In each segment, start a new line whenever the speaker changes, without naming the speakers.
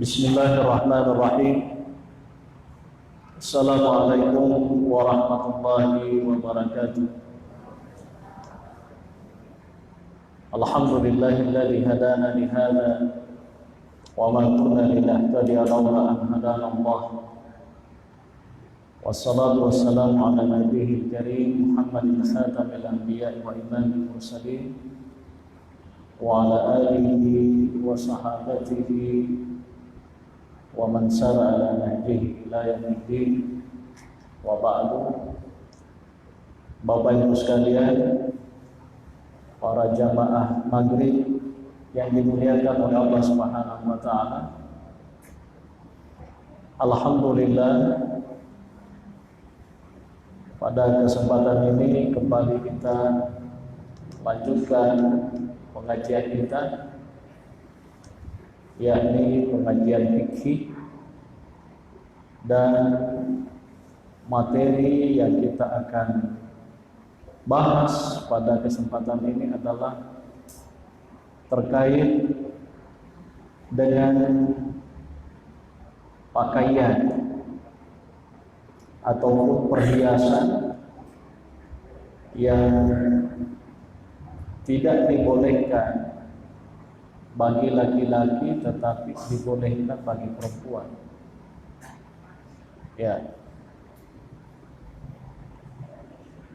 Bismillahirrahmanirrahim. Assalamualaikum warahmatullahi wabarakatuh. Alhamdulillahilladzi hadana li hadza wa ma kunna linahtadiya lawla an hadana Allah. Wassalatu wassalamu ala nabiyyil karim Muhammadin khatamil anbiya'i wa imamil mursalin wa ala alihi wa sahabatihi wa man sara ala nahjihi ila yaumiddin wa ba'du. Bapak Ibu sekalian, para jamaah maghrib yang dimuliakan oleh Allah Subhanahu wa taala. Alhamdulillah, pada kesempatan ini kembali kita lanjutkan pengajian kita, yakni pengajian fikih, dan materi yang kita akan bahas pada kesempatan ini adalah terkait dengan pakaian ataupun perhiasan yang tidak dibolehkan bagi laki-laki tetapi dibolehkan bagi perempuan. Ya.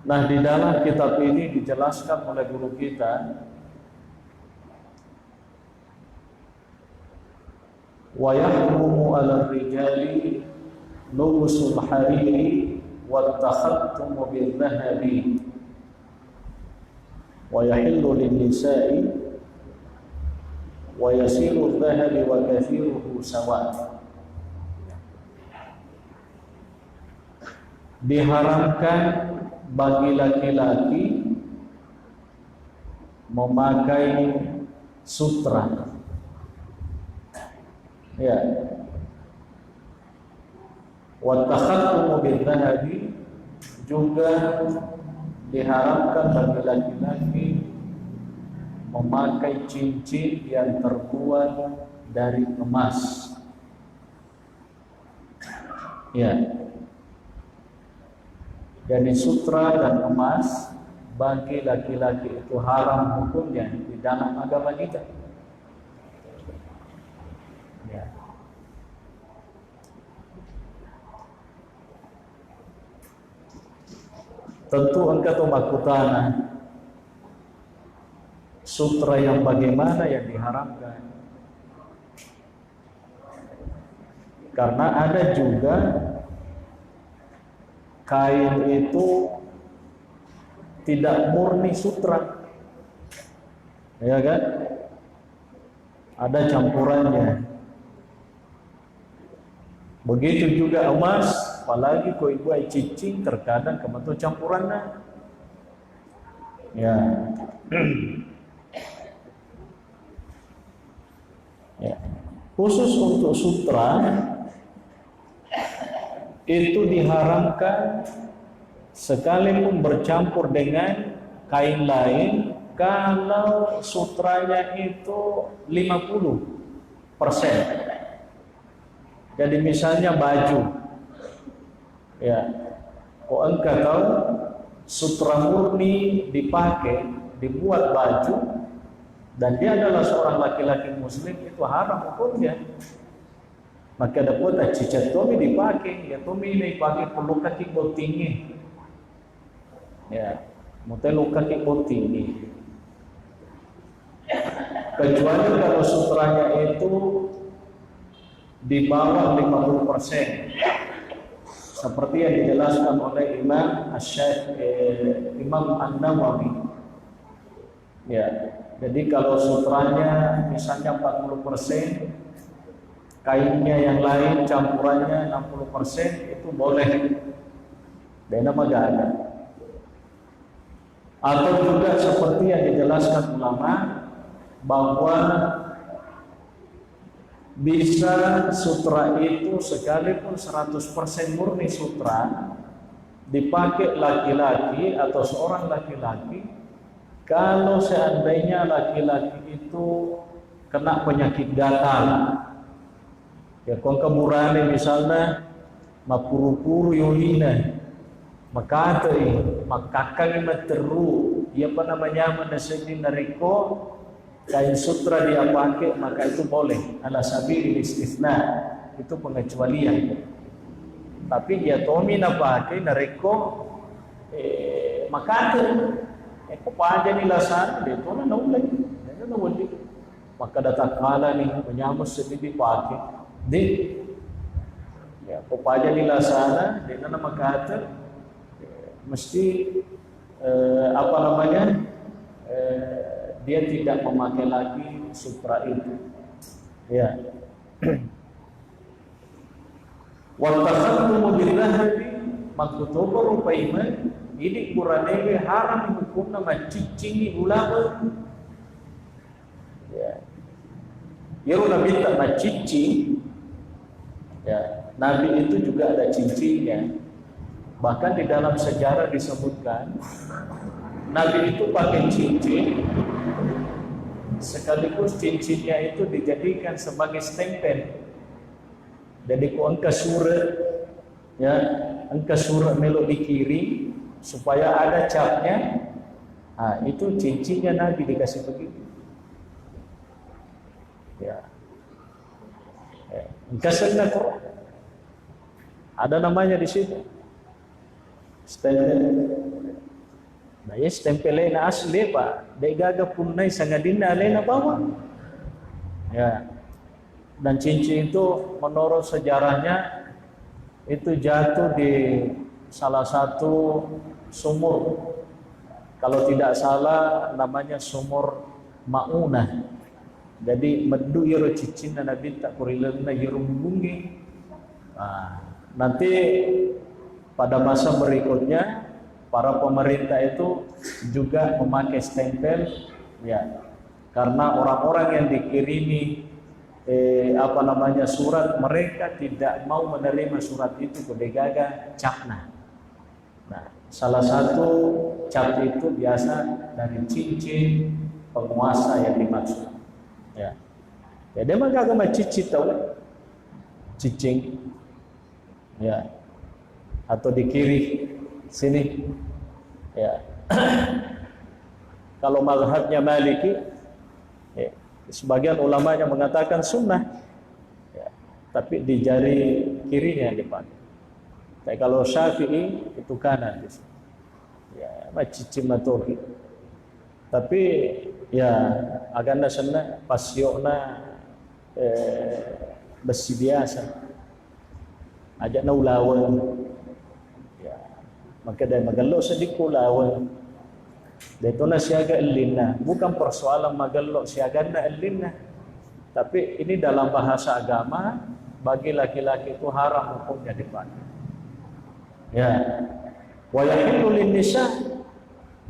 Nah, di dalam kitab ini dijelaskan oleh guru kita, wa yahrumu 'alal rijali lubusul hariri wat takhattumu bil dhahabi wa yahillu lin nisa'i wa yasiru dhahabi wa kathiruhu sawa. Diharamkan bagi laki-laki memakai sutra, ya, wa takhattumu bil dhahabi, juga diharamkan bagi laki-laki memakai cincin yang terbuat dari emas. Ya. Jadi sutra dan emas bagi laki-laki itu haram hukumnya di dalam agama kita. Ya. Tentu engkau makutana sutra yang bagaimana yang diharamkan, karena ada juga kain itu tidak murni sutra, ya kan? Ada campurannya. Begitu juga emas, apalagi kau ibu ai cicing, terkadang kebentuk campurannya. Ya. Ya. Khusus untuk sutra itu diharamkan sekalipun bercampur dengan kain lain kalau sutranya itu 50%. Jadi misalnya baju, ya, kok engkau tahu sutra murni dipakai dibuat baju dan dia adalah seorang laki-laki muslim, itu haram hukumnya. Maka ada pun cicat tomi dipakai, ya tomi ini dipakai perlu kaki tinggi, ya, mutel kaki tinggi. Kecuali kalau sutranya itu di bawah 50%, seperti yang dijelaskan oleh Imam An-Nawawi. Ya, jadi kalau sutranya misalnya 40%, kainnya yang lain campurannya 60%, itu boleh. Dan nama gak ada. Atau juga seperti yang dijelaskan ulama bahwa bisa sutra itu sekalipun 100% murni sutra dipakai laki-laki atau seorang laki-laki, kalau seandainya laki-laki itu kena penyakit gatal, Ya kung kamurane misalnya mapuru-puru yohina makatay makakang materu ya apa namanya menasini nariko kain sutra dia pakai maka itu boleh ala sabili istisna itu pengecualian. Tapi ya tomi na pakai nariko makatay kung paano nila sana dito na naulay na nawali maka datakala ni menyamos sa bibi pakai di ya kepada nila sana dengan nama kata mesti apa namanya dia tidak memakai lagi sutra itu ya wa takhaddumu billahi maktuba rupaima ini Qur'ane haram hukumna macicingi ulama ya Yero Nabi tak macici ya, Nabi itu juga ada cincinnya. Bahkan di dalam sejarah disebutkan Nabi itu pakai cincin sekaligus cincinnya itu dijadikan sebagai stempel. Jadi kalau engkau surat ya, engkau surat melo di kiri supaya ada capnya. Nah, itu cincinnya Nabi dikasih begitu. Ya. Kasarnya Quran. Ada namanya di situ. Stempel. Nah, ya stempelnya asli Pak. Dai gaga punai sangadina alena bawa. Ya. Dan cincin itu menurut sejarahnya itu jatuh di salah satu sumur. Kalau tidak salah namanya sumur Maunah. Jadi medu yero cicin na Nabi tak kurilang na yero bungi. Nanti pada masa berikutnya para pemerintah itu juga memakai stempel ya. Karena orang-orang yang dikirimi apa namanya surat mereka tidak mau menerima surat itu kedegaga capna. Nah, salah satu cap itu biasa dari cincin penguasa yang dimaksud. Ya, ya dia mah kagak macicit tahu, cicing, ya, atau di kiri sini, ya. Kalau mazhabnya Maliki, ya, sebagian ulamanya mengatakan sunnah, ya, tapi di jari kirinya dipakai. Tapi kalau Syafi'i itu kanan, ya, macicim atau tapi ya aganda sana pasiona besi biasa aja na ulawan ya maka dahil magalo sa di kulawan dito na siyaga elina bukan persoalan magalo siyaga na elina tapi ini dalam bahasa agama bagi laki-laki itu haram hukumnya dipakai ya wa yahillu lin nisa.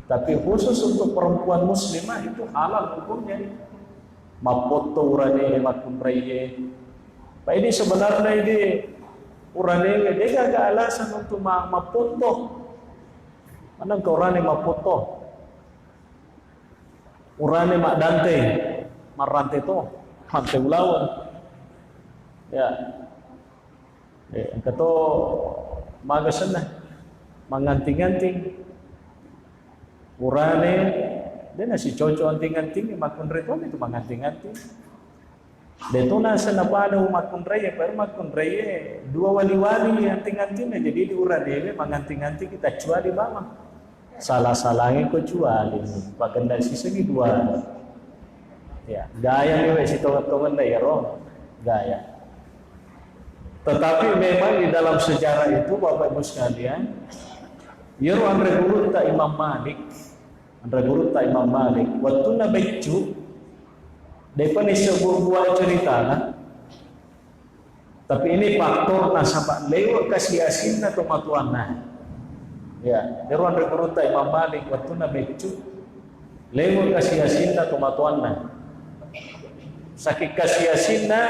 Tapi khusus untuk perempuan muslimah itu halal hukumnya. Mapoto urane makunraye. Pak ini sebenarnya ini urane dia gak alasan untuk mapoto. Mana ke urane mapoto? Urane mak dante, marante to, hante ulawan. Ya. Kato magasan na manganting-anting. Urane dia nasi cocok anting-anting makun rito itu manganting-anting. Dito na sa napano makun reye pero makun reye dua wali-wali anting-anting na jadi di urane manganting-anting kita jual di bawah. Salah-salangin ko jual ini. Paganda sisa ni dua. Ya, gaya ni si tongan-tongan na yero. Gaya. Tetapi memang di dalam sejarah itu Bapak Ibu sekalian, yero andre guru ta Imam Malik. Andre guru ta Imam Malik waktu na becu depan sebuah cerita lah. Tapi ini faktor nasabah lewat kasih asin atau matuan nah. Ya, yero andre guru ta Imam Malik waktu na becu lewat kasih asin atau matuan nah. Sakit kasih asin na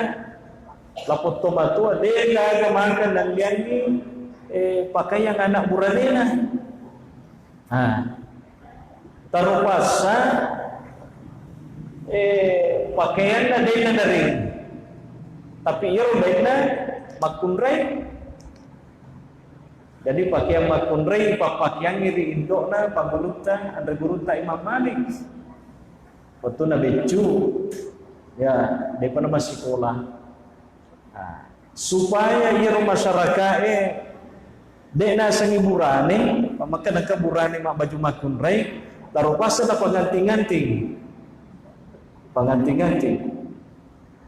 lapot tomatua dia nggak makan dan liani pakaian anak buranena. Terpaksa pakaian na din na rin. tapi ia baiknya makunrai. Jadi pakaian makunrai pakaian di Indona pagulutan ada guru ta Imam Malik. Waktu na becu ya daripada masih sekolah. Nah, supaya ia masyarakat dekna sangiburane maka nakaburane mak baju makunrai taruh pasal na panganting-anting.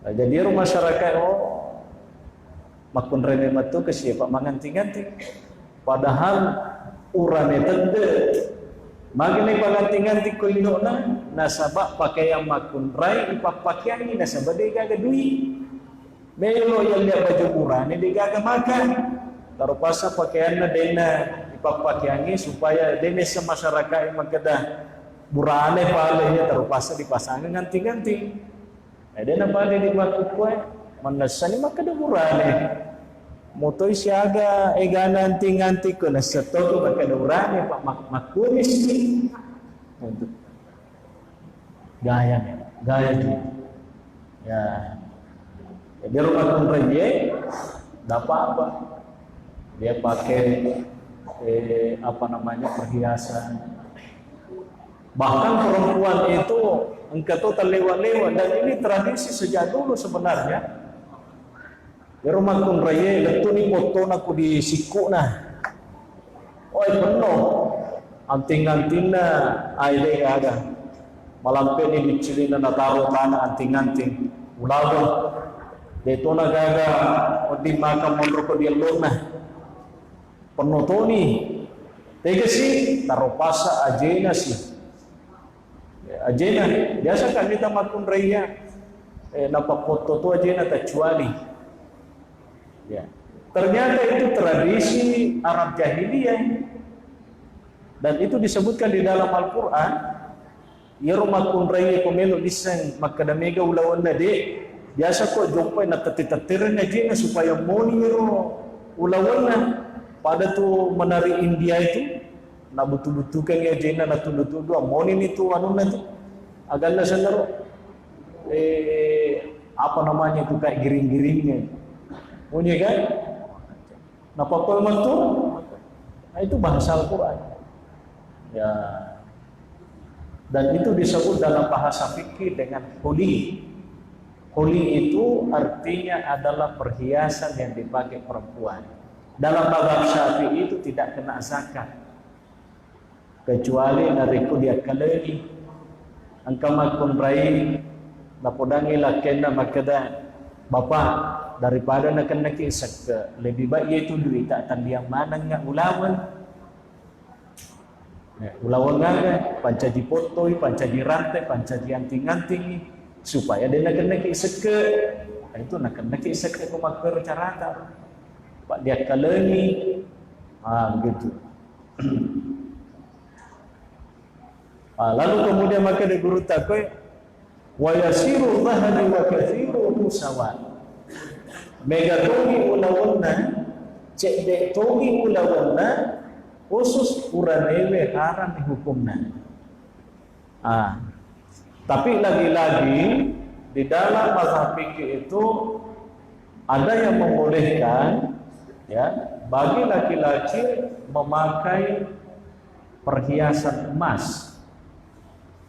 Nah, jadi rumah masyarakat makun rene matu ke siapa manganting-anting padahal urane tende magene panganting-anting ko indona nasabak pakaian makun rai ipapakaian ni nasabak de gaga duit melo yang dia baju urane de gaga makan taruh pasal pakaian na dena ipapakaian supaya dene sa masyarakat magada burane palanya taruh pasal dipasangin ganti-ganti. Ada nama dia di makukuai, manasa ni maka ada burane. Motoy siaga ega nanti-nanti ko nasato ko maka ada burane pak makunis ni. Gaya tu. Ya. Dia rumah kunreje, dapat apa? Dia pakai perhiasan. Bahkan perempuan itu engkau tahu terlewat-lewat dan ini tradisi sejak dulu sebenarnya. Di rumah kun raya letu ni foto aku di siku nah. Oi penuh anting-antingna aile ada. Malampe ni dicilina na taruh tanah anting-anting. Ulago deto na gaga odi makam mondro ko dia lona. Penuh to ni. Tega si taruh pasa ajena si. Ajena biasa kan kita makun raya napapoto tu ajena kecuali ya ternyata itu tradisi Arab jahiliyah dan itu disebutkan di dalam Al-Quran ya makun raya komelo lisang makadamega ulawan nade biasa kok jumpa nak tetitiran ajena supaya moniro ulawan pada tu menari India itu na butu-butukan ya jena na tundu-tundu amonin itu anu na tu agak na sendiri apa namanya itu kayak giring-giringnya punya kan napapal mantu nah itu bahasa Al-Quran ya dan itu disebut dalam bahasa fikih dengan huli. Huli itu artinya adalah perhiasan yang dipakai perempuan. Dalam mazhab Syafi'i itu tidak kena zakat kecuali nariku dia kaleni angka makun rai napodangi lakena makada bapa daripada nak kena kisak lebih baik iaitu duit tak tandiang mana ngak ulawan ulawan ngaga pancaji potoi pancaji rantai pancaji anting-anting supaya dia nak kena kisak itu nak kena kisak ke makar carata pak dia kaleni begitu. Lalu kemudian maka dia guru takoi wa yasiru dhahri wa kathiru musawat megatongi ulawanna cek de tongi ulawanna khusus uranewe haram dihukumna. Tapi lagi-lagi di dalam mazhab fikih itu ada yang membolehkan ya bagi laki-laki memakai perhiasan emas,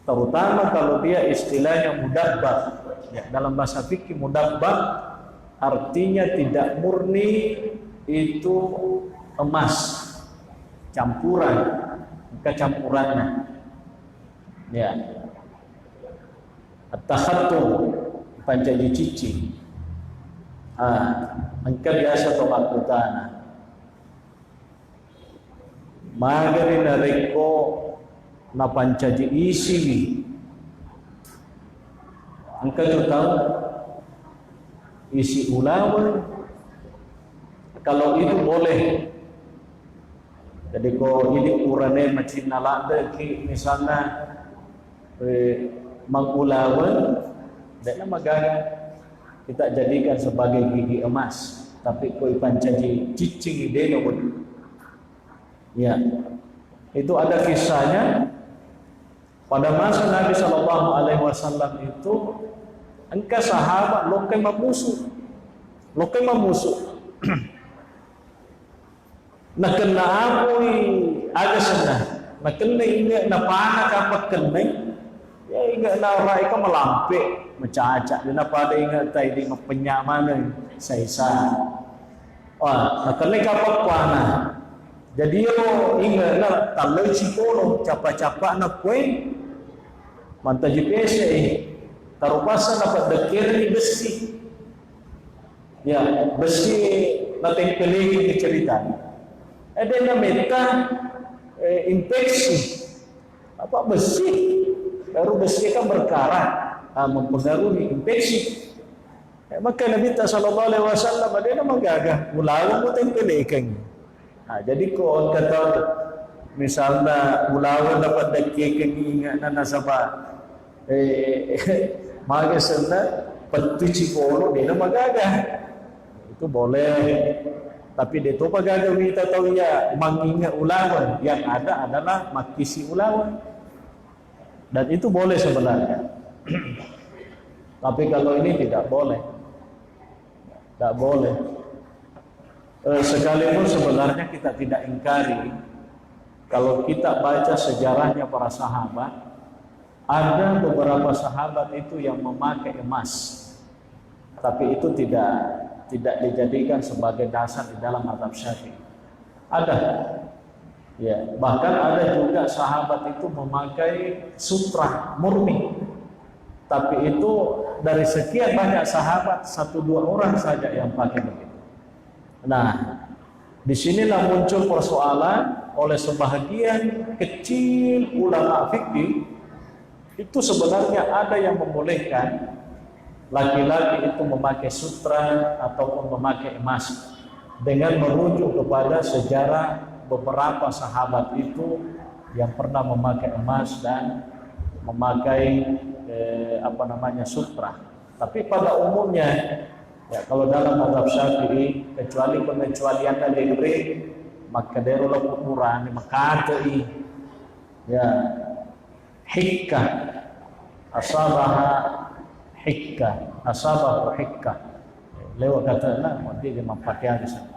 terutama kalau dia istilahnya mudabbah. Ya, dalam bahasa fikih mudabbah artinya tidak murni itu emas, campuran, kecampurannya. Ya. At-takhattum pancaji cici. Angka biasa tolak utana. Magari nareko na pancaji isiwi. Angka tu tahu isi ulawan. Kalau itu boleh. Jadi kalau ini urane macam nalada ki misalnya mengulawan dan magara kita jadikan sebagai gigi emas, tapi koi pancaji cicing ide no. Ya, itu ada kisahnya pada masa Nabi Shallallahu Alaihi Wasallam itu engkau sahabat lokai mabusu lo kan memusuk. Nak kena apa agak senang. Nak kena ingat nak panah kapak kena. Ya ingat nak rai ka melampek, mencacak. Dia nak pada ingat tadi penyaman saya. Wah, nak kena kapak panah. Jadi yo ingat nak talai cipolo capa-capa nak kuen. Manta GPS tarupasan dapat dekir ni besi. Ya, besi nak tempelin ke cerita. Ada yang minta infeksi. Apa besi? Baru besi kan berkarat, mempengaruhi infeksi. Maka Nabi sallallahu alaihi wasallam ada nama gagah, mulawan mo tempelikan. Jadi kau kata misalnya mulawan dapat dekikan ingat na nasaba maka sana petuci polo dia nama gagah. Itu boleh. Tapi dia tu pagagal kita tahu ya mengingat ulawan, yang ada adalah makisi ulawan. Dan itu boleh sebenarnya. Tapi kalau ini tidak boleh. Tidak boleh. Sekalipun sebenarnya kita tidak ingkari, kalau kita baca sejarahnya para sahabat, ada beberapa sahabat itu yang memakai emas. Tapi itu tidak dijadikan sebagai dasar di dalam mazhab Syafi'i. Ada. Ya, bahkan ada juga sahabat itu memakai sutra murni. Tapi itu dari sekian banyak sahabat 1-2 orang saja yang pakai begitu. Nah, disinilah muncul persoalan oleh sebahagian kecil ulama fikih. Itu sebenarnya ada yang membolehkan laki-laki itu memakai sutra ataupun memakai emas dengan merujuk kepada sejarah beberapa sahabat itu yang pernah memakai emas dan memakai sutra. Tapi pada umumnya ya kalau dalam mazhab Syafi'i kecuali pengecualian dari maka derola ukuran makatoi ya hikka asabaha hikka asabah hikka lewat kata lah dia memakai di sana.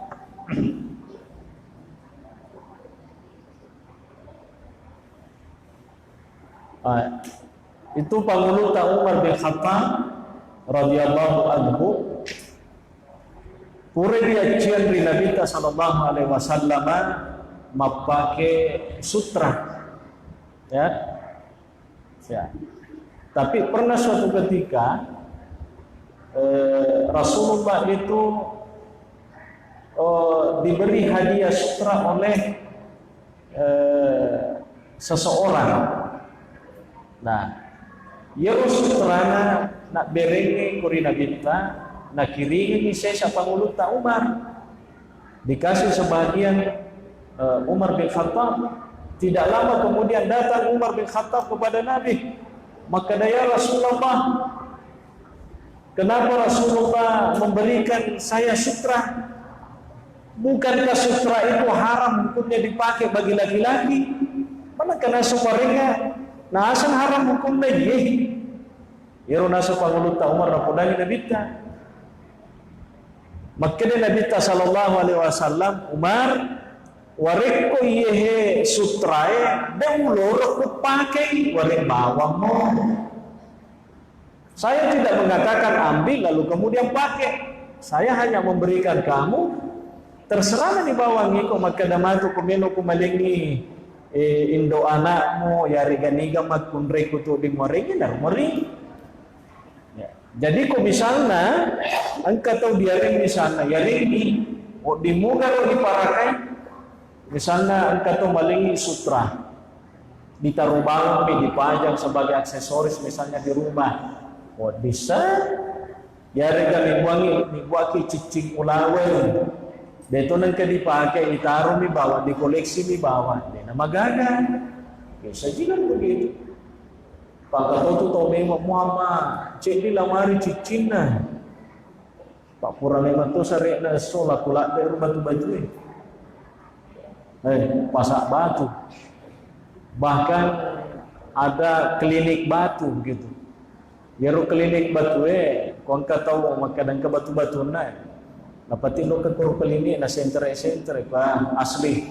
Itu panguluta Umar bin Khattab radhiyallahu anhu pure dia cian di Nabi sallallahu alaihi wasallam memakai sutra ya. Tapi pernah suatu ketika Rasulullah itu diberi hadiah sutra oleh seseorang. Nah, ya sutrana nak berenge kurina binta nak kiringi ni saya panguluta Umar dikasih sebagian Umar bin Khattab. Tidak lama kemudian datang Umar bin Khattab kepada Nabi. Maka ya Rasulullah, kenapa Rasulullah memberikan saya sutra? Bukankah sutra itu haram hukumnya dipakai bagi laki-laki? Mana kena sumaringa? Nah, asal haram hukumnya ye. Yero nasa panguluta Umar rapodani Nabita. Maka Nabita sallallahu alaihi wasallam Umar warek ko yehe sutrae dahulu ku pakai warek bawang mo. Saya tidak mengatakan ambil lalu kemudian pakai. Saya hanya memberikan kamu terserah di bawang iko maka damatu kumeno kumalingi indo anakmu yari ganiga magkunre ko to di moringi na moringi. Jadi kok misalnya angka tahu dia misalnya yari ini o di muga o di parakai. Misalnya engkau tuh malingi sutra ditaruh bawang dipajang sebagai aksesoris misalnya di rumah. Oh bisa ya rega dibuat cicing ulawel itu nangka dipakai ditaruh di bawah di koleksi di bawah dia nama gagah bisa juga begitu. Pak tuh tau memang Muhammad cek di lamari cicing nah Pak pura memang tuh sari na solat kulak dari batu-batu pasak batu, bahkan ada klinik batu gitu. Yaru klinik batu kon ka tahu makadang ka batu-batu na. Napati lo ke kurupel ini na center pa asli.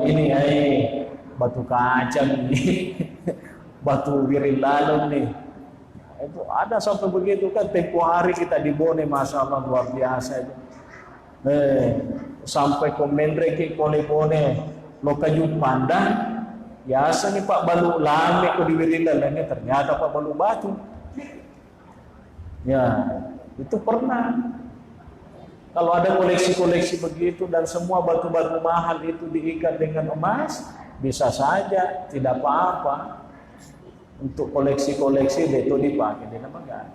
Ini batu kaca nih, batu wirilalo nih. Itu ada sampai begitu kan, tempo hari kita di Bone, Masya Allah luar biasa itu. Sampai komendre ke kole Bone, lo kayu pandang, biasa nih Pak balu lame ko di wirilalo ini, ternyata Pak balu batu. Ya, itu pernah. Kalau ada koleksi-koleksi begitu dan semua batu-batu mahal itu diikat dengan emas, bisa saja, tidak apa-apa. Untuk koleksi-koleksi itu dipakai, dia nama enggak.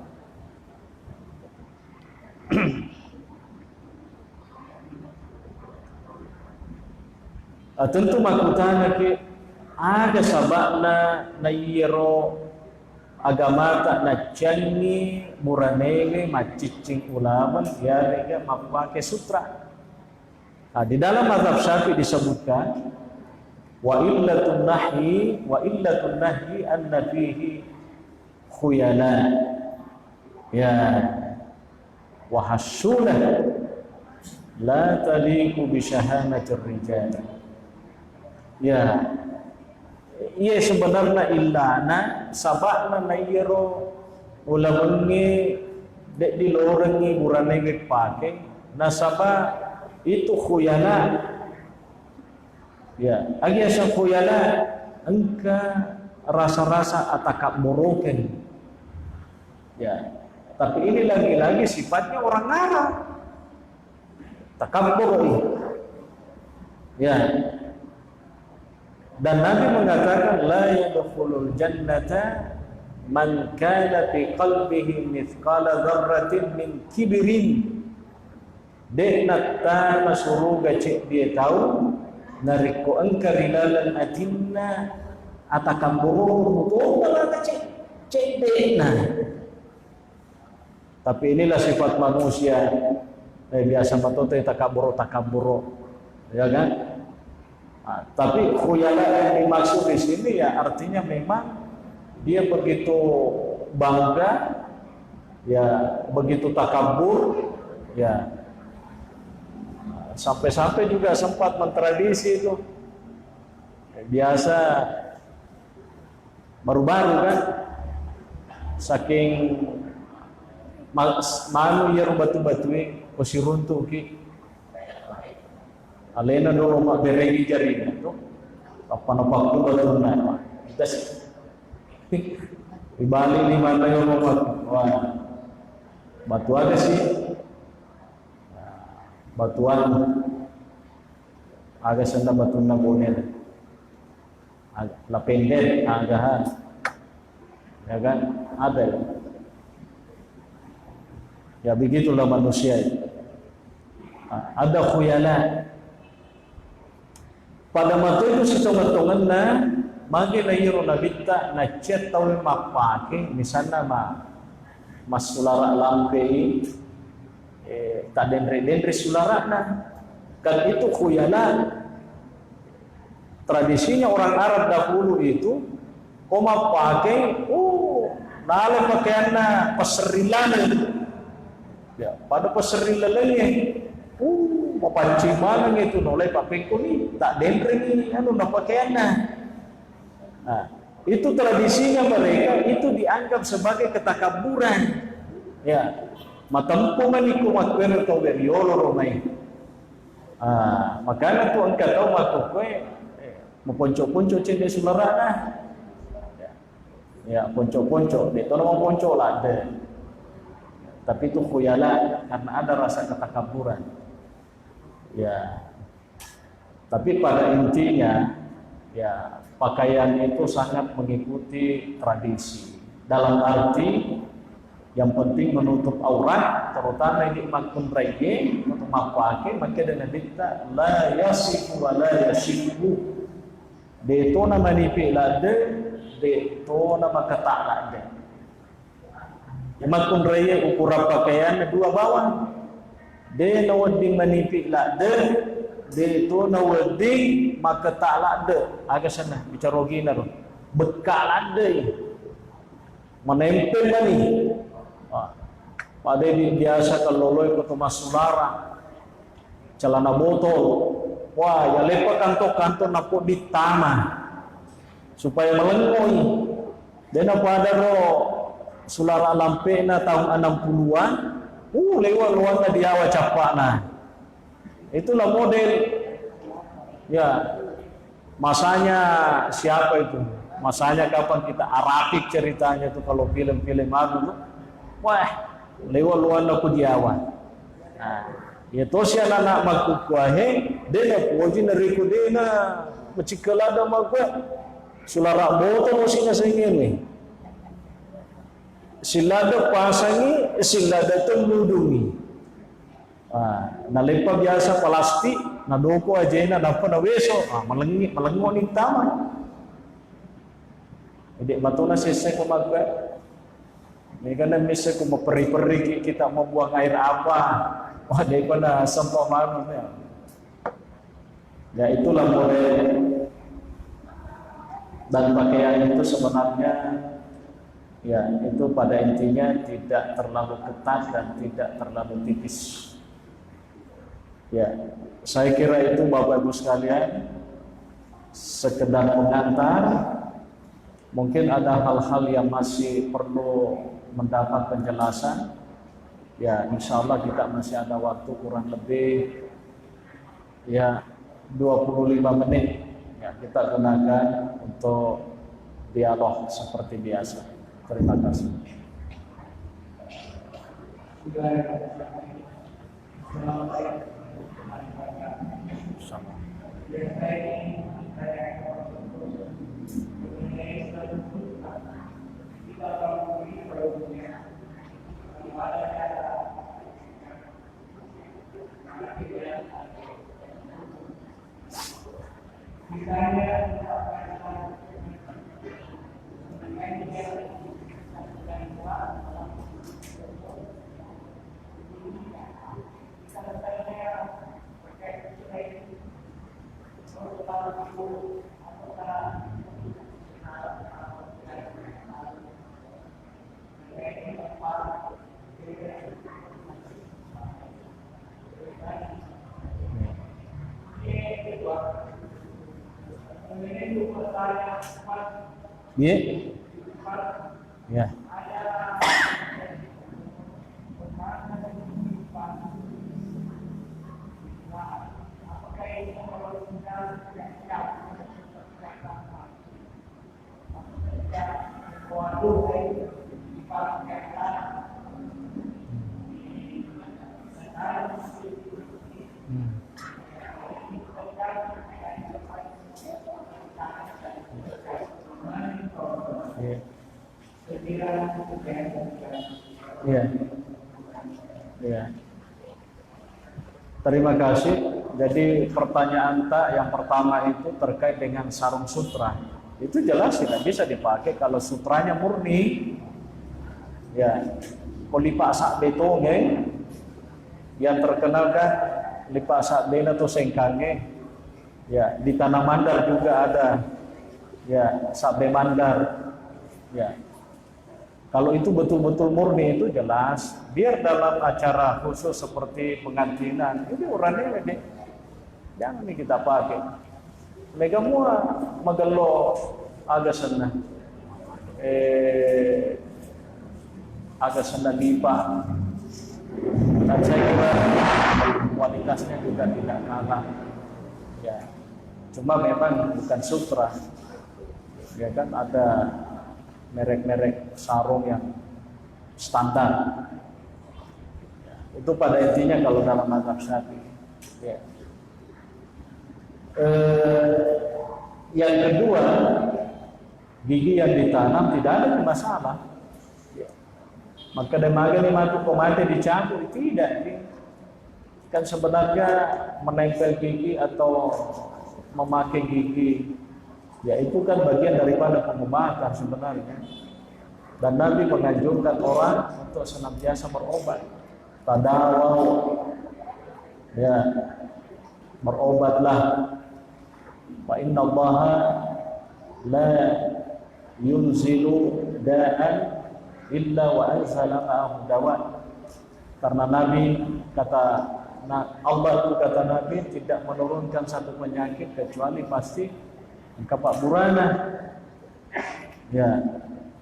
Tentu makutanya ke ada sabakna na yero agama tak na cangi muranege macicing ulaman biarega mapake sutra. Nah, di dalam mazhab Syafi'i disebutkan wa illatun nahyi anna fihi khuyala ya wa hasuna la taliqu bi syahamatir rijal. Ya, iya sebenarnya illana sabakna nayero ulamangi dek di lorengi buranege pake nasaba itu khuyala. Ya, agi asa khuyala engka rasa-rasa atakab moroken. Ya, tapi ini lagi-lagi sifatnya orang Arab. Takabbur. Ya. Dan Nabi mengatakan la yadkhulul jannata man kana fi qalbihi mithqala dzarratin min kibrin. Dekna masuruga cek dia tahu nariko engka rilalan atinna atakamburu to balana cek dekna. Tapi inilah sifat manusia. Biasa matote takaburu, ya kan? Nah, tapi khuyala yang dimaksud di sini ya artinya memang dia begitu bangga, ya begitu takabur, ya sampai-sampai juga sempat mentradisi itu biasa baru-baru kan, saking manu ya batu-batui posiruntu ki. Alena dulu mak beregi jari itu apa nampak tu betul nak kita di Bali di mana yang wah batu ada sih batuan agak senda batu na bonel lapender agak ya kan ada ya begitulah manusia ada khuyala. Pada mata itu setengah-tengah na magi layro na bitta na chat tahu mapake misalnya mas sulara lampe tak dendre sulara na kan itu khuyala. Tradisinya orang Arab dahulu itu koma pakai nale pakaian na paserilan ya pada paserilan lagi mapancing mana itu nolai pakai kuni tak dendring anu na pakaian nah. Itu tradisinya mereka itu dianggap sebagai ketakaburan ya matampu maniku matwer atau beriolo romai makanya tu angkat tahu matukwe memponco-ponco cende sularana ya ponco-ponco itu nama ponco lah deh. Tapi itu khuyala karena ada rasa ketakaburan. Ya, tapi pada intinya ya pakaian itu sangat mengikuti tradisi. Dalam arti yang penting menutup aurat, terutama ini makun rege untuk mapake maka dengan kita la yasifu wa la yasifu. De to nama nipi lade, de to nama kata lade. Makun rege ukuran pakaian dua bawah. De nawading manipik lah de to nawading maka tak lah de agak sana bicara gina ro bekal ada menempel mani Pada biasa kalau loloy ke rumah saudara, celana botol, wah ya lepa kantor-kantor napo di taman supaya melengoi. Dan apa ada sulara lampe na tahun 60-an, lewat luar na diawa capak na. Itulah model. Ya, masanya siapa itu? Masanya kapan kita Arabik ceritanya tuh kalau film-film anu tuh, wah lewat luar na ku diawa. Nah, ya to si anak magkukuahe, dena puji na riku dena macikalada magkuah. Sulara botol sina singin silada pasangi silada tumudungi nalipa biasa plastik na doko aja na dapat na weso malengo ni tama jadi matuna sisa ko magba may ganun misa ko maperi-peri kita mabuang air apa wah di pa na sampah mano ya itulah mulai. Dan pakaian itu sebenarnya ya itu pada intinya tidak terlalu ketat dan tidak terlalu tipis. Ya, saya kira itu Bapak Ibu sekalian sekedar pengantar. Mungkin ada hal-hal yang masih perlu mendapat penjelasan. Ya, insya Allah kita masih ada waktu kurang lebih ya 25 menit. Ya, kita gunakan untuk dialog seperti biasa. Terima kasih. Sama. Ya. Ya. Ya. Ya. Terima kasih. Jadi pertanyaan tak yang pertama itu terkait dengan sarung sutra. Itu jelas tidak bisa dipakai kalau sutranya murni. Ya. Lipak sak betonge yang terkenal kan lipak sak bena atau sengkange. Ya, di Tanah Mandar juga ada. Ya, sabe mandar. Ya. Kalau itu betul-betul murni itu jelas. Biar dalam acara khusus seperti pengantinan, ini orangnya ini jangan nih kita pakai. Mereka semua magalo agak senang. Agak senang lipa. Dan saya kira kualitasnya juga tidak kalah. Ya. Cuma memang bukan sutra. Ya kan ada merek-merek sarung yang standar. Ya, itu pada intinya kalau dalam mazhab Syafi'i. Ya. Yang kedua, gigi yang ditanam tidak ada masalah. Ya. Maka demaga ni matu komate dicabut tidak. Kan sebenarnya menempel gigi atau memakai gigi ya itu kan bagian daripada pengobatan sebenarnya. Dan Nabi menganjurkan orang untuk senantiasa berobat. Tadawau, ya, berobatlah. Wa inna Allaha la yunzilu da'an illa wa anzala ma'ahu dawa. Karena Nabi kata Allah itu kata Nabi tidak menurunkan satu penyakit kecuali pasti kepak burana. Ya,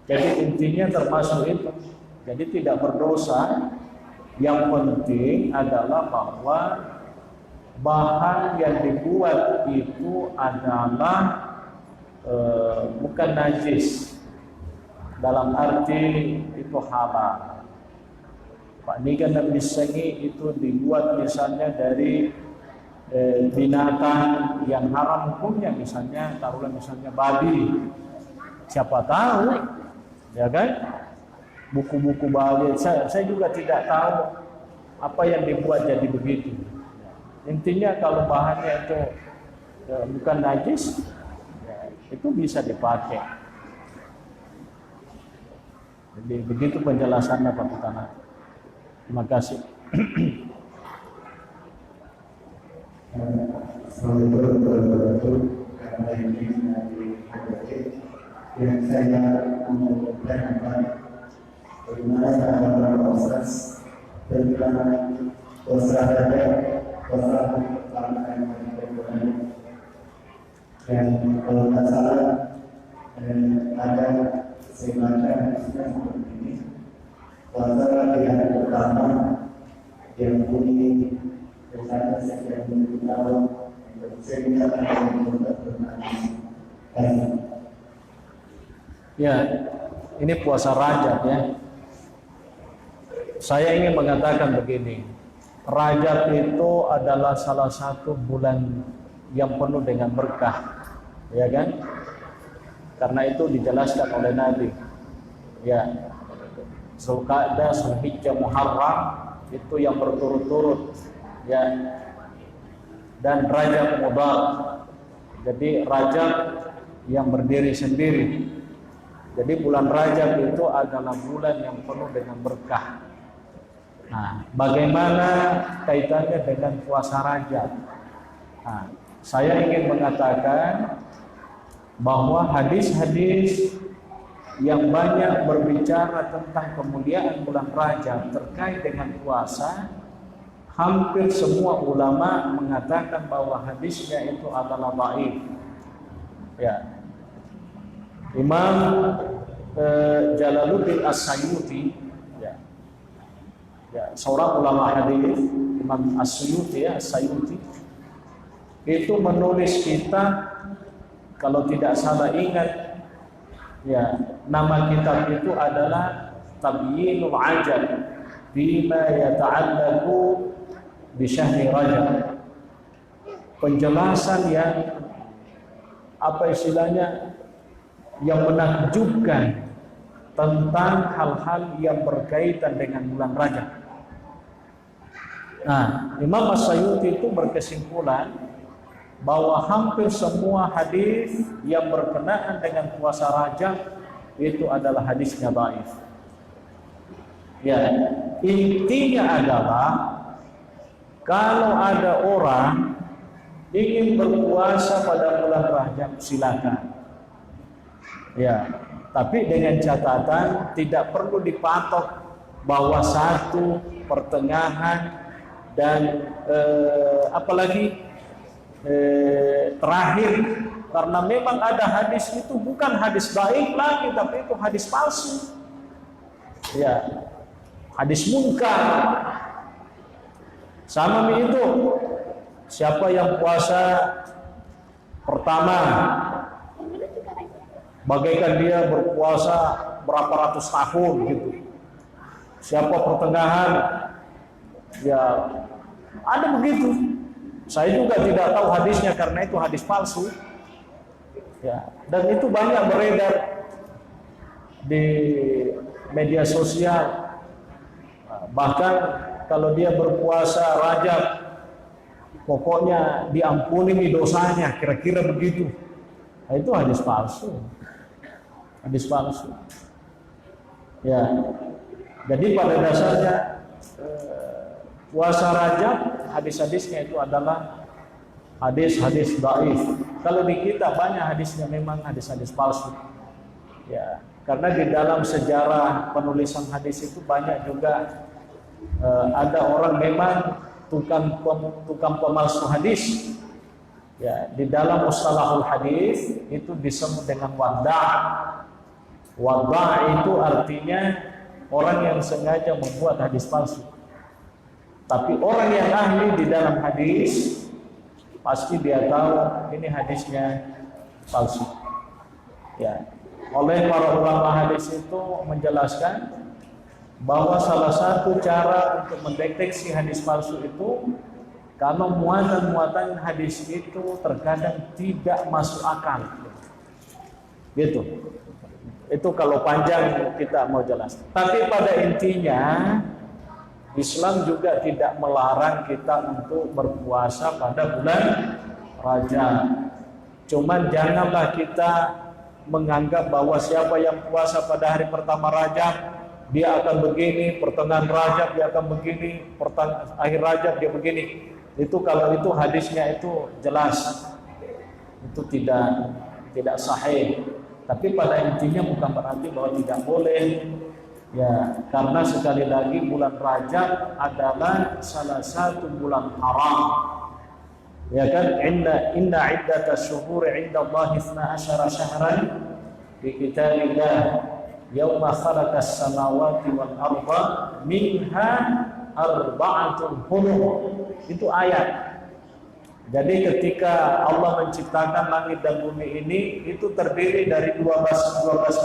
jadi intinya termasuk itu. Jadi tidak berdosa. Yang penting adalah bahwa bahan yang dibuat itu adalah bukan najis, dalam arti itu halal. Pak Nigan dan Bisengi itu dibuat misalnya dari binatang yang haram hukumnya, misalnya taruhlah misalnya babi, siapa tahu, ya kan? Buku-buku babi, saya juga tidak tahu apa yang dibuat jadi begitu. Intinya kalau bahannya itu bukan najis, ya, itu bisa dipakai. Jadi begitu penjelasannya Pak Putana. Terima kasih.
Assalamualaikum warahmatullahi wabarakatuh. Karena ini yang saya mengucapkan bagaimana sahabat proses tentang olahraga dan kalau tidak salah ada semacam seperti ini. Puasa di hari pertama yang bunyi bersama sekian puluh tahun sehingga akan bermanfaat.
Ya, ini puasa Rajab ya. Saya ingin mengatakan begini, Rajab itu adalah salah satu bulan yang penuh dengan berkah, ya kan? Karena itu dijelaskan oleh Nabi. Ya, Zulqa'dah, Zulhijjah, Muharram itu yang berturut-turut, ya. Dan Rajab Mudhar. Jadi Rajab yang berdiri sendiri. Jadi bulan Rajab itu adalah bulan yang penuh dengan berkah. Nah, bagaimana kaitannya dengan puasa Rajab? Nah, saya ingin mengatakan bahwa hadis-hadis yang banyak berbicara tentang kemuliaan bulan Rajab terkait dengan puasa, hampir semua ulama mengatakan bahwa hadisnya itu adalah dhaif. Ya. Imam Jalaluddin As-Sayuti, ya, seorang ulama hadis, Imam As-Suyuti, ya, As-Sayuti, itu menulis kitab, kalau tidak salah ingat, ya, nama kitab itu adalah Tabyinul Ajab bima yata'allaqu bi syahri Rajab. Penjelasan yang apa istilahnya, yang menakjubkan tentang hal-hal yang berkaitan dengan bulan Rajab. Nah, Imam As-Sayuti itu berkesimpulan bahwa hampir semua hadis yang berkenaan dengan puasa Rajab itu adalah hadisnya dhaif. Ya, intinya adalah kalau ada orang ingin berpuasa pada bulan Rajab, silakan. Ya, tapi dengan catatan tidak perlu dipatok bahwa satu pertengahan dan apalagi terakhir, karena memang ada hadis itu bukan hadis dhaif lagi, tapi itu hadis palsu. Ya, hadis munkar. Sama itu, siapa yang puasa pertama bagaikan dia berpuasa berapa ratus tahun gitu. Siapa pertengahan, ya ada begitu. Saya juga tidak tahu hadisnya karena itu hadis palsu. Ya, dan itu banyak beredar di media sosial. Bahkan kalau dia berpuasa Rajab, pokoknya diampuni dosanya, kira-kira begitu. Nah, itu hadis palsu. Hadis palsu. Ya. Jadi pada dasarnya puasa Rajab, hadis-hadisnya itu adalah hadis-hadis dhaif. Kalau di kita banyak hadisnya memang hadis-hadis palsu. Ya, karena di dalam sejarah penulisan hadis itu banyak juga ada orang memang tukang pemalsu hadis. Ya, di dalam mustalahul hadis itu disebut dengan wadda'. Wadda' itu artinya orang yang sengaja membuat hadis palsu. Tapi orang yang ahli di dalam hadis pasti dia tahu ini hadisnya palsu. Ya, oleh para ulama hadis itu menjelaskan bahwa salah satu cara untuk mendeteksi hadis palsu itu kalau muatan-muatan hadis itu terkadang tidak masuk akal. Gitu. Itu kalau panjang kita mau jelas. Tapi pada intinya Islam juga tidak melarang kita untuk berpuasa pada bulan Rajab. Cuman janganlah kita menganggap bahwa siapa yang puasa pada hari pertama Rajab dia akan begini, pertengahan Rajab dia akan begini, akhir Rajab dia begini. Itu kalau itu hadisnya itu jelas. Itu tidak sahih. Tapi pada intinya bukan berarti bahwa tidak boleh. Ya, karena sekali lagi bulan Rajab adalah salah satu bulan haram. Ya kan, inna iddatas syuhuri 'inda Allah 12 syahran fi kitabillah yauma khalaqas samawati wal arda minha arba'atun hurum. Itu ayat. Jadi ketika Allah menciptakan langit dan bumi ini itu terdiri dari 12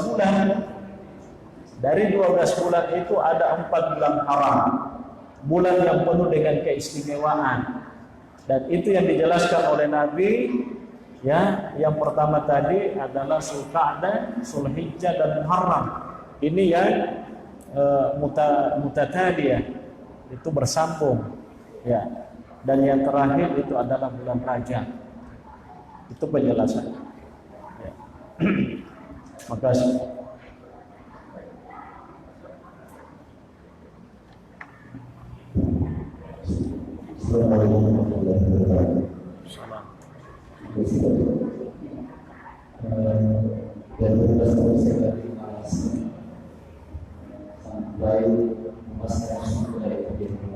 bulan. Dari 12 bulan itu ada 4 bulan haram. Bulan yang penuh dengan keistimewaan. Dan itu yang dijelaskan oleh Nabi. Ya, yang pertama tadi adalah Zulqa'dah, Zulhijjah dan Muharram. Ini yang mutatadiyah, itu bersambung. Ya. Dan yang terakhir itu adalah bulan Rajab. Itu penjelasan. Ya. Makasih.
Assalamualaikum warahmatullahi wabarakatuh. Dan berdasarkan saya dari Malas sampai memasang suku dari kebijakan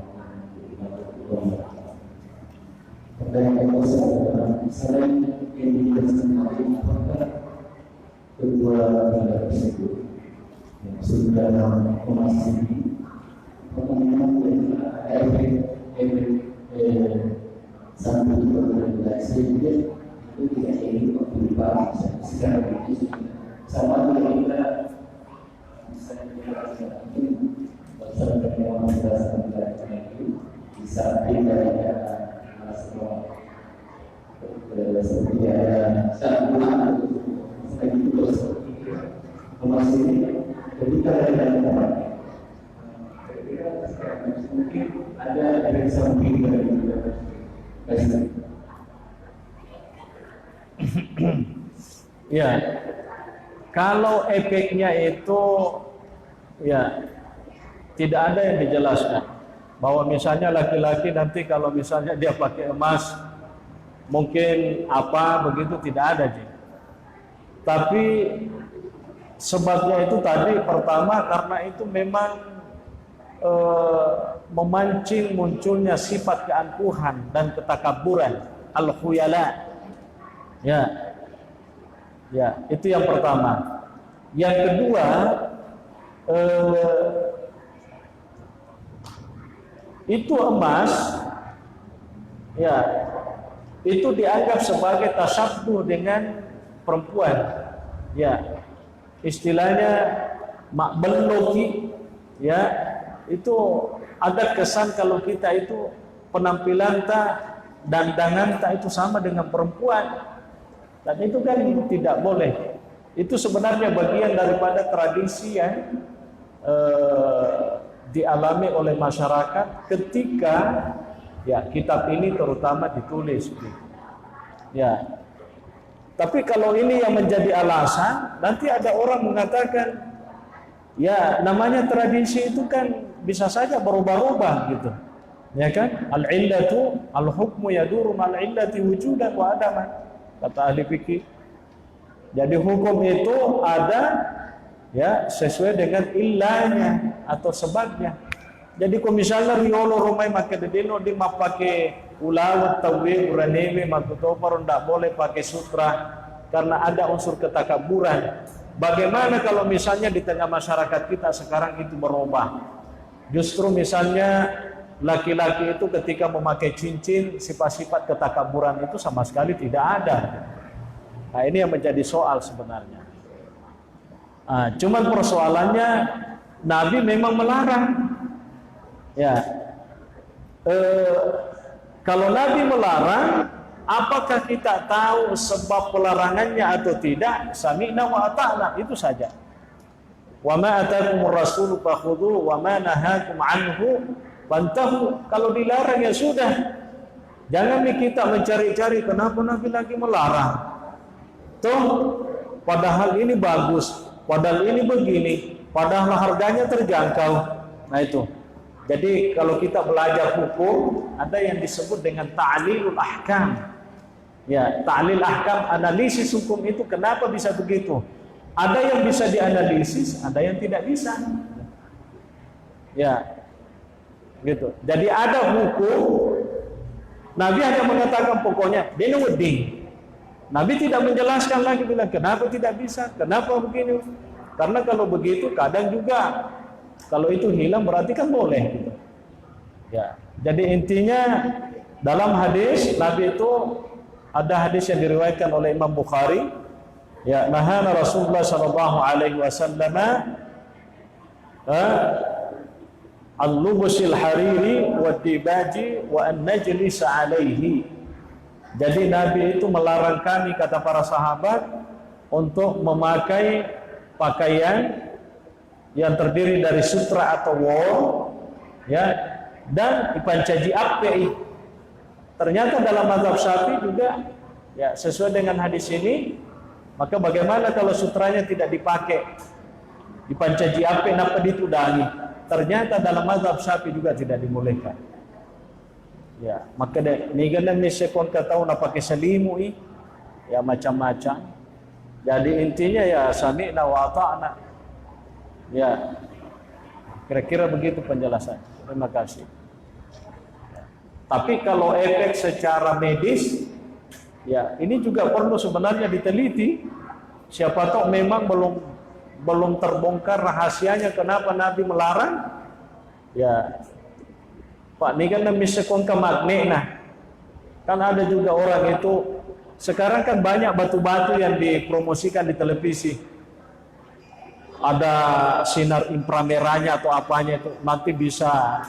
pertanyaan saya adalah selain yang dijelaskan tadi apakah kedua tanda tersebut yang sudah memasuki pertemuan dan efek satu organisasi itu tidak ingin berubah secara kritis sama dengan kita misalnya pasal pertemuan berdasarkan itu bisa tidak semua seperti ada satu seperti itu memasuki ketika ada mungkin ada dari samping dari
ya, kalau efeknya itu ya tidak ada yang dijelaskan bahwa misalnya laki-laki nanti kalau misalnya dia pakai emas mungkin apa begitu, tidak ada. Tapi sebabnya itu tadi pertama karena itu memang memancing munculnya sifat keangkuhan dan ketakaburan, al-khuyala. Ya. Ya, itu yang pertama. Yang kedua, itu emas ya, itu dianggap sebagai tasabbuh dengan perempuan. Ya. Istilahnya makbelogi ya. Itu ada kesan kalau kita itu penampilan dandangan itu sama dengan perempuan, dan itu kan tidak boleh. Itu sebenarnya bagian daripada tradisi yang dialami oleh masyarakat ketika ya kitab ini terutama ditulis. Ya, tapi kalau ini yang menjadi alasan, nanti ada orang mengatakan ya namanya tradisi itu kan bisa saja berubah-ubah gitu. Ya kan? Al-illatu al-hukmu yaduru mal-illati wujudan wa adaman, kata ahli fikih. Jadi hukum itu ada ya sesuai dengan illahnya atau sebabnya. Jadi kalau misalnya riolo romai make dedeno di mapake ulawat tawe uranewe makutoparon tidak boleh pakai sutra karena ada unsur ketakaburan. Bagaimana kalau misalnya di tengah masyarakat kita sekarang itu berubah? Justru misalnya laki-laki itu ketika memakai cincin sifat-sifat ketakaburan itu sama sekali tidak ada. Nah ini yang menjadi soal sebenarnya. Cuman persoalannya Nabi memang melarang. Ya, kalau Nabi melarang, apakah kita tahu sebab pelarangannya atau tidak? Sami'na wa ata'na, itu saja. Wa ma atakumur rasulu fakhudhu wa ma nahakum anhu fantahu. Kalau dilarang ya sudah. Jangan kita mencari-cari kenapa Nabi lagi melarang. Toh padahal ini bagus, padahal ini begini, padahal harganya terjangkau. Nah itu. Jadi kalau kita belajar hukum, ada yang disebut dengan ta'lilul ahkam. Ya, ta'lil ahkam, analisis hukum itu kenapa bisa begitu? Ada yang bisa dianalisis, ada yang tidak bisa. Ya, gitu. Jadi ada hukum, Nabi hanya mengatakan pokoknya dia wedi. Nabi tidak menjelaskan lagi bilang kenapa tidak bisa, kenapa begini. Karena kalau begitu kadang juga kalau itu hilang berarti kan boleh gitu. Ya, jadi intinya dalam hadis Nabi itu ada hadis yang diriwayatkan oleh Imam Bukhari. Ya, nahana Rasulullah sallallahu alaihi wasallam al-lubusil hariri wa dibaji wa an najlisa alaihi. Jadi Nabi itu melarang kami, kata para sahabat, untuk memakai pakaian yang terdiri dari sutra atau wol, ya, dan pancaji api. Ternyata dalam mazhab Syafi'i juga, ya, sesuai dengan hadis ini, maka bagaimana kalau sutranya tidak dipakai, dipancaji api, napa ditudangi? Ternyata dalam mazhab Syafi'i juga tidak dibolehkan. Ya, maka ni gana misekon katau na pakai selimui, ya macam-macam. Jadi intinya ya sami'na wa ata'na. Ya, kira-kira begitu penjelasan. Terima kasih. Tapi kalau efek secara medis, ya ini juga perlu sebenarnya diteliti. Siapa tahu memang belum terbongkar rahasianya kenapa Nabi melarang. Ya, Pak, ini kan misalkan ke magnet, nah, kan ada juga orang itu. Sekarang kan banyak batu-batu yang dipromosikan di televisi. Ada sinar inframerahnya atau apanya itu nanti bisa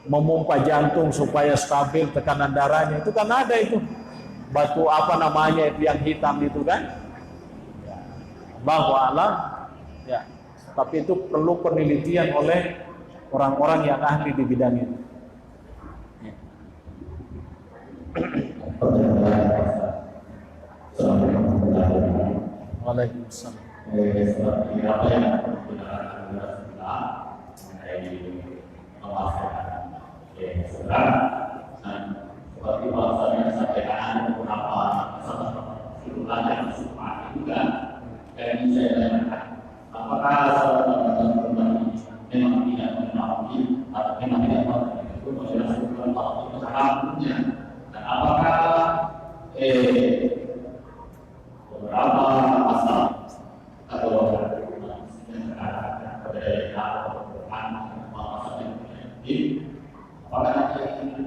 memompa jantung supaya stabil tekanan darahnya. Itu kan ada itu batu apa namanya itu yang hitam itu kan, ya, Allahu a'lam, ya, tapi itu perlu penelitian oleh orang-orang yang ahli di bidang itu. Ya. Waalaikumsalam.
Seperti apa yang digunakan mengenai penguasaan sekarang, dan seperti bahasanya sampaikan beberapa kesimpulan yang sempat juga, dan saya tanyakan apakah memang tidak mengetahui atau memang tidak mengetahui itu menjelaskan bahwa itu sahamnya, dan apakah beberapa pasal atau apakah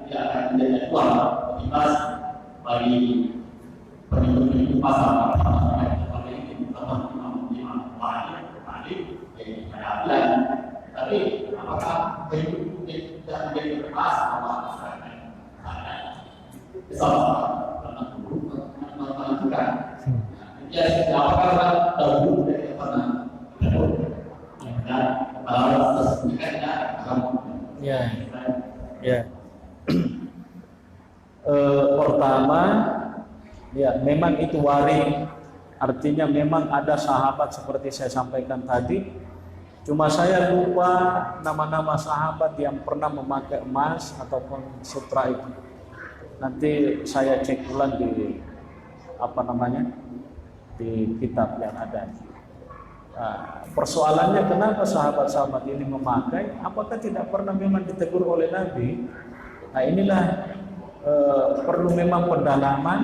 dia akan menjadi kuat motivasi bagi penduduk pasal seperti ini tapi apakah penduduk tidak menjadi keras menentukan ya apakah terhubung dari pernah dan
ya. Ya. Pertama, ya memang itu waring, artinya memang ada sahabat seperti saya sampaikan tadi. Cuma saya lupa nama-nama sahabat yang pernah memakai emas ataupun sutra itu. Nanti saya cek ulang di di kitab yang ada. Nah, persoalannya kenapa sahabat-sahabat ini memakai? Apakah tidak pernah memang ditegur oleh Nabi? Nah, inilah perlu memang pendalaman.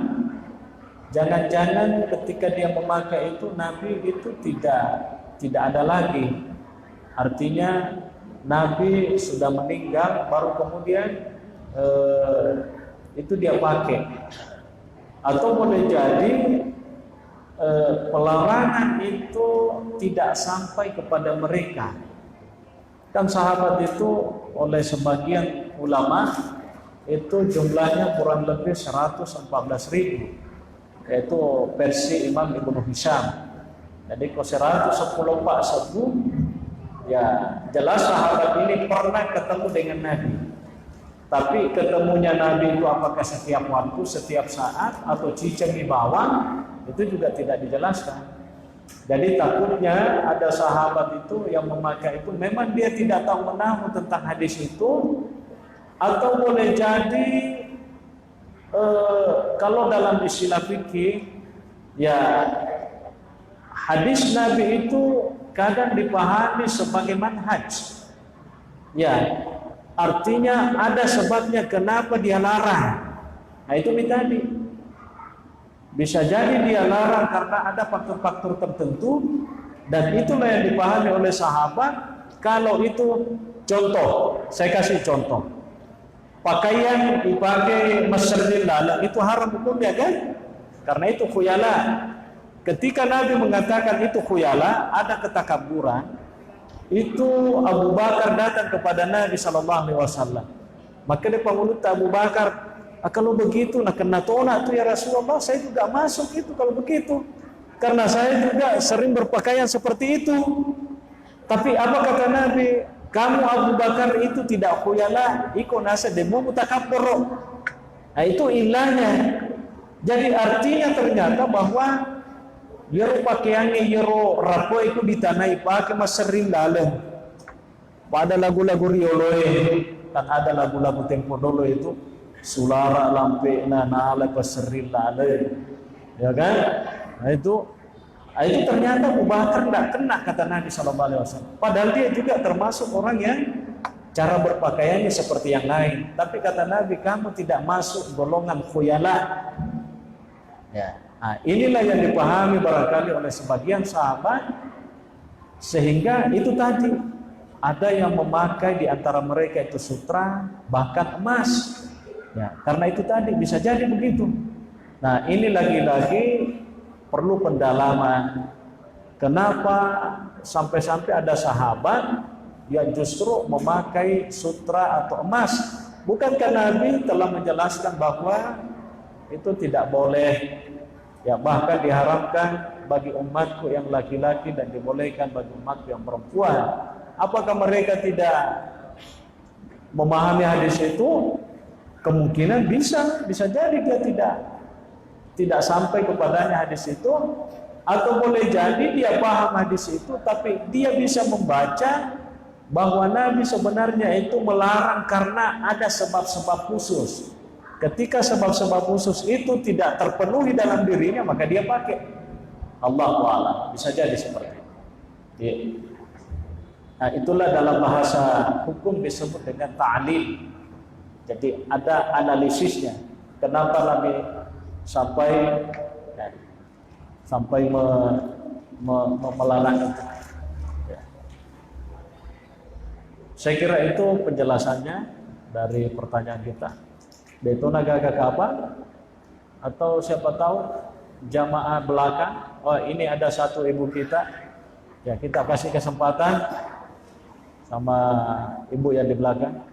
Jangan-jangan ketika dia memakai itu Nabi itu tidak ada lagi. Artinya Nabi sudah meninggal baru kemudian itu dia pakai. Atau boleh jadi pelarangan itu tidak sampai kepada mereka. Kan sahabat itu oleh sebagian ulama itu jumlahnya kurang lebih 114.000, yaitu versi Imam Ibnu Hisham. Jadi kalau 114.000, ya jelas sahabat ini pernah ketemu dengan Nabi. Tapi ketemunya Nabi itu apakah setiap waktu, setiap saat, atau cicing di bawah, itu juga tidak dijelaskan. Jadi takutnya ada sahabat itu yang memakai itu memang dia tidak tahu menahu tentang hadis itu, atau boleh jadi kalau dalam istilah fikih, ya hadis Nabi itu kadang dipahami sebagai manhaj. Ya, artinya ada sebabnya kenapa dia larang. Nah itu tadi. Bisa jadi dia larang karena ada faktor-faktor tertentu, dan itulah yang dipahami oleh sahabat. Kalau itu contoh, saya kasih contoh. Pakaian dipakai masyarakat lalang itu haram hukumnya kan? Karena itu khuyala. Ketika Nabi mengatakan itu khuyala, ada ketakaburan. Itu Abu Bakar datang kepada Nabi SAW. Maka dia pengulut Abu Bakar, kalau begitu nak kena tolak tuh ya Rasulullah, saya juga masuk itu kalau begitu. Karena saya juga sering berpakaian seperti itu. Tapi apa kata Nabi? Kamu Abu Bakar itu tidak khuyala, iko nasa demo mutakabbur. Nah itu ilahnya. Jadi artinya ternyata bahwa yero pakaiannya yero rapo itu ditanai pakai mas sering dalam. Pada lagu-lagu rioloe, kan ada lagu-lagu tempo dulu itu sulara lampe nala paseril lale, ya kan? Nah itu ternyata Abu Bakar tidak kena kata Nabi SAW. Padahal dia juga termasuk orang yang cara berpakaiannya seperti yang lain. Tapi kata Nabi, kamu tidak masuk golongan khuyala. Ya, nah, inilah yang dipahami barangkali oleh sebagian sahabat, sehingga itu tadi ada yang memakai di antara mereka itu sutra, bahkan emas. Ya, karena itu tadi bisa jadi begitu. Nah, ini lagi-lagi perlu pendalaman. Kenapa sampai-sampai ada sahabat yang justru memakai sutra atau emas? Bukankah Nabi telah menjelaskan bahwa itu tidak boleh? Ya, bahkan diharamkan bagi umatku yang laki-laki dan dibolehkan bagi umatku yang perempuan. Apakah mereka tidak memahami hadis itu? Kemungkinan bisa jadi dia tidak sampai kepadanya hadis itu, atau boleh jadi dia paham hadis itu tapi dia bisa membaca bahwa Nabi sebenarnya itu melarang karena ada sebab-sebab khusus. Ketika sebab-sebab khusus itu tidak terpenuhi dalam dirinya, maka dia pakai. Allahu a'lam, bisa jadi seperti itu. Ya. Nah, itulah dalam bahasa hukum disebut dengan ta'lil. Jadi ada analisisnya. Kenapa Nabi sampai melarang itu. Ya. Saya kira itu penjelasannya dari pertanyaan kita. Daytona Gaga kapan? Atau siapa tahu jamaah belakang? Oh, ini ada satu ibu kita. Ya, kita kasih kesempatan sama ibu yang di belakang.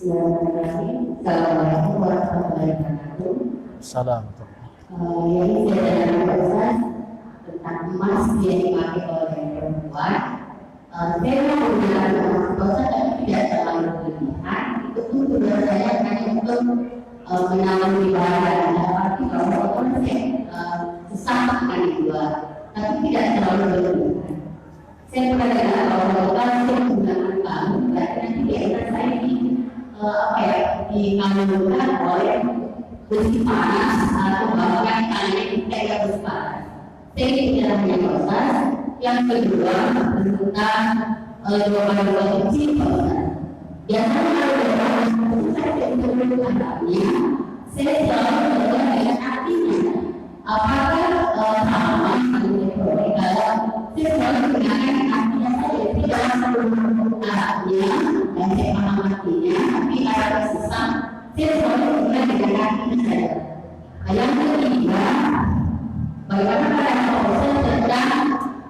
Assalamualaikum warahmatullahi wabarakatuh.
Salam.
Yang saya tanyakan Ustaz tentang emas yang dipakai oleh perempuan. Saya mau menggunakan emas Ustaz tapi tidak terlalu berlebihan. Itu pun tujuan saya hanya untuk menanam di badan. Arti bahwa konsep sesama akan dijual, tapi tidak terlalu berlebihan. Saya mengatakan bahwa kalau saya menggunakan kalung, berarti nanti biasanya saya dikabulkan oleh besi panas atau bahkan kalian pegang besi panas. Teknik caranya proses. Yang kedua tentang doa-doa kecil proses. Biasanya kalau saya untuk menandatangani, saya selalu berdoa dengan artinya. Apakah sama dengan proyek kalau saya selalu menggunakan artinya saja tidak perlu artinya dan saya paham artinya, tapi kalau susah saya selalu menggunakan dengan artinya saja. Yang ketiga, bagaimana pada proses tentang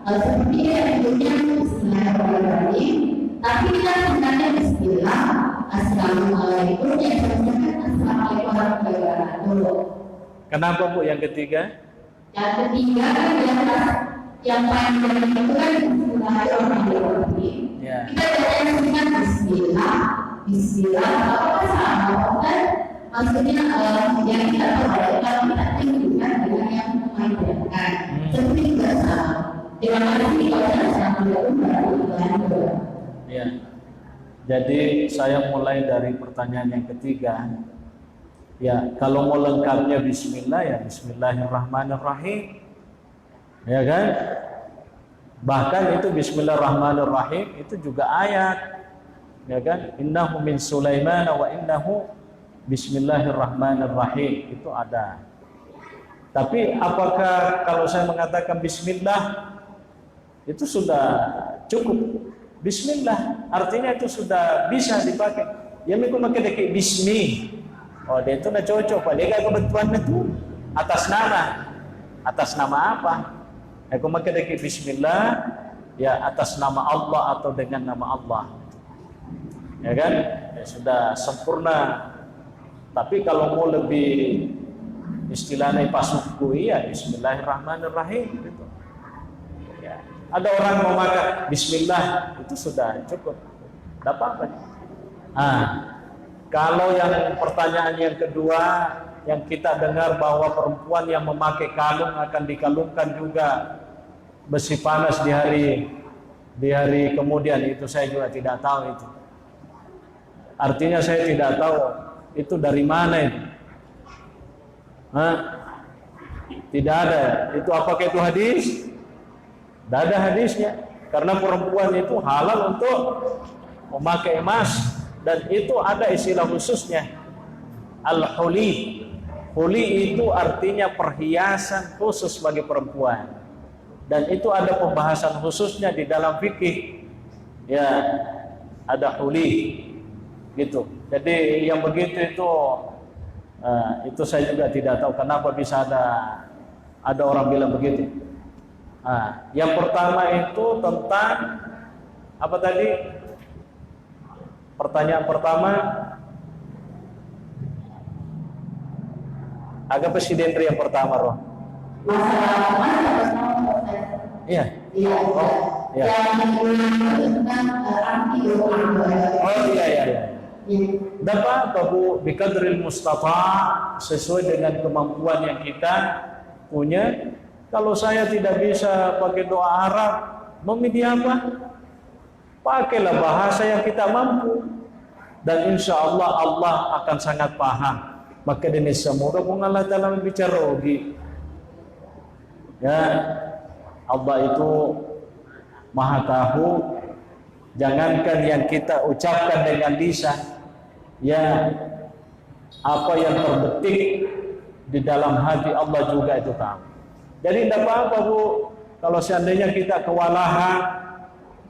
seperti yang punya Bismillahirrahmanirrahim, tapi kita sebenarnya Bismillah, Assalamualaikum, yang sebenarnya Assalamualaikum warahmatullahi wabarakatuh.
Kenapa Bu yang ketiga?
Yang ketiga yang panjang itu kan Bismillahirrahmanirrahim.
Ya.
Kita bacanya dengan Bismillah, Bismillah, apakah sama kan? Maksudnya yang kita tahu kalau kita tinggikan dengan yang memanjangkan, seperti juga sama. Terima kasih kepada Assalamualaikum.
Ya. Jadi saya mulai dari pertanyaan yang ketiga. Ya, kalau mau lengkapnya Bismillah ya Bismillahirrahmanirrahim. Ya kan? Bahkan itu Bismillahirrahmanirrahim itu juga ayat. Ya kan? Innahu min Sulaiman wa innahu Bismillahirrahmanirrahim itu ada. Tapi apakah kalau saya mengatakan Bismillah itu sudah cukup? Bismillah artinya itu sudah bisa dipakai. Ya mereka pakai deket Bismi. Oh dia itu nak cocok Pak. Dia gak kebetulan itu atas nama apa? Aku pakai deket Bismillah ya atas nama Allah atau dengan nama Allah. Ya kan? Ya, sudah sempurna. Tapi kalau mau lebih istilahnya pasuku ya Bismillahirrahmanirrahim gitu. Ya. Ada orang mau makan Bismillah itu sudah cukup. Tidak apa-apa. Kalau yang pertanyaan yang kedua yang kita dengar bahwa perempuan yang memakai kalung akan dikalungkan juga besi panas di hari kemudian, itu saya juga tidak tahu itu. Artinya saya tidak tahu itu dari mana itu. Tidak ada. Itu apakah itu hadis? Tidak ada hadisnya. Karena perempuan itu halal untuk memakai emas. Dan itu ada istilah khususnya. Al-huli. Huli itu artinya perhiasan khusus bagi perempuan. Dan itu ada pembahasan khususnya di dalam fikih. Ya, ada huli. Gitu. Jadi yang begitu itu saya juga tidak tahu kenapa bisa ada orang bilang begitu. Yang pertama itu tentang apa tadi? Pertanyaan pertama agak presiden yang pertama roh. Iya. Iya. Oh, iya. Oh iya. Dapat apa Bu, biqadril mustafa, sesuai dengan kemampuan yang kita punya. Kalau saya tidak bisa pakai doa Arab, memilih apa? Pakailah bahasa yang kita mampu. Dan insya Allah Allah akan sangat paham. Maka ini semoga Allah dalam bicara rogi. Ya, Allah itu Maha tahu. Jangankan yang kita ucapkan dengan lisan, ya apa yang terbetik di dalam hati Allah juga itu tahu. Jadi tidak apa-apa Bu, kalau seandainya kita kewalahan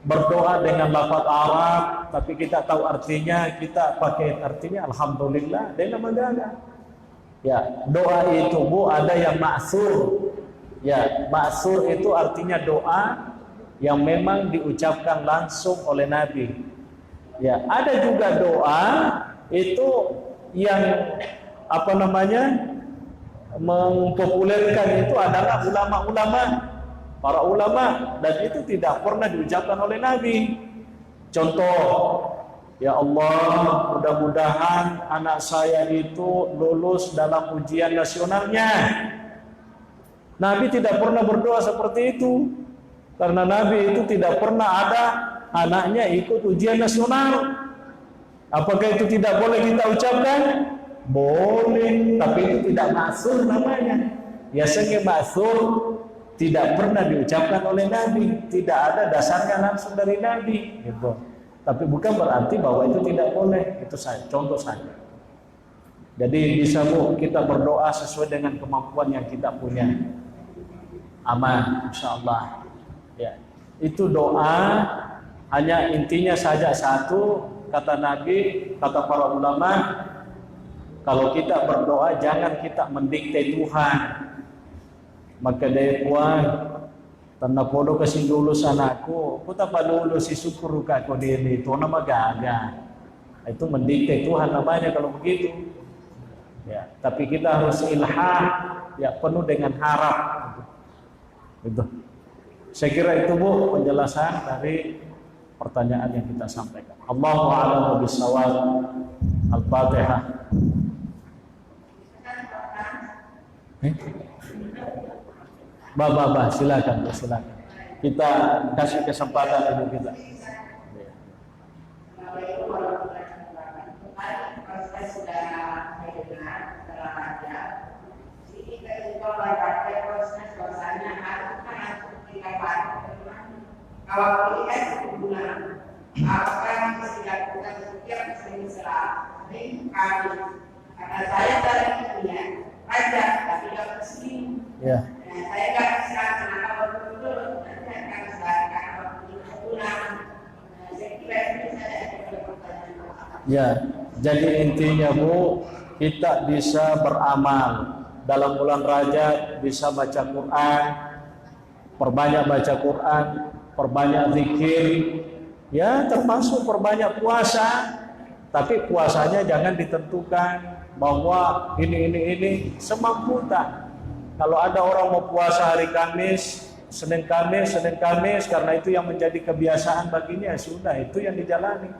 berdoa dengan lafaz Arab, tapi kita tahu artinya, kita pakai artinya alhamdulillah, dan nama. Ya, doa itu Bu ada yang ma'sur. Ya, ma'sur itu artinya doa yang memang diucapkan langsung oleh Nabi. Ya, ada juga doa itu yang apa namanya mempopulerkan itu adalah ulama-ulama, para ulama, dan itu tidak pernah diucapkan oleh Nabi. Contoh, ya Allah, mudah-mudahan anak saya itu lulus dalam ujian nasionalnya. Nabi tidak pernah berdoa seperti itu. Karena Nabi itu tidak pernah ada anaknya ikut ujian nasional. Apakah itu tidak boleh kita ucapkan? Boleh, tapi itu tidak maksur namanya. Biasanya maksur tidak pernah diucapkan oleh Nabi, tidak ada dasarnya langsung dari Nabi, gitu. Tapi bukan berarti bahwa itu tidak boleh. Itu saya contoh saja. Jadi bisa Bu kita berdoa sesuai dengan kemampuan yang kita punya. Aman, insyaallah. Ya, itu doa hanya intinya saja satu, kata Nabi, kata para ulama, kalau kita berdoa jangan kita mendikte Tuhan. Maka dia kuat tanda podo kasih lulus anakku, aku tak lulus si syukur kau diri itu nama gaga. Itu mendikte Tuhan namanya kalau begitu. Ya, tapi kita harus ilham, ya penuh dengan harap. Gitu. Saya kira itu Bu penjelasan dari pertanyaan yang kita sampaikan. Allahu a'lam bishawab. Al-Fatihah. Bah, silakan. Kita kasih kesempatan ibu kita.
Kalau kita hubungan, apakah yang bisa dilakukan setiap semisal ini kami? Karena saya dari dunia raja, tapi tidak muslim.
Ya.
Saya tidak bisa kenapa betul nanti akan saya kalau hubungan. Saya kira itu saja pertanyaan.
Ya, jadi intinya Bu, kita bisa beramal dalam bulan Rajab, bisa baca Quran, perbanyak baca Quran, perbanyak zikir, ya termasuk perbanyak puasa. Tapi puasanya jangan ditentukan bahwa ini semampu tak. Kalau ada orang mau puasa hari Kamis, Senin Kamis, karena itu yang menjadi kebiasaan baginya, sudah itu yang dijalani.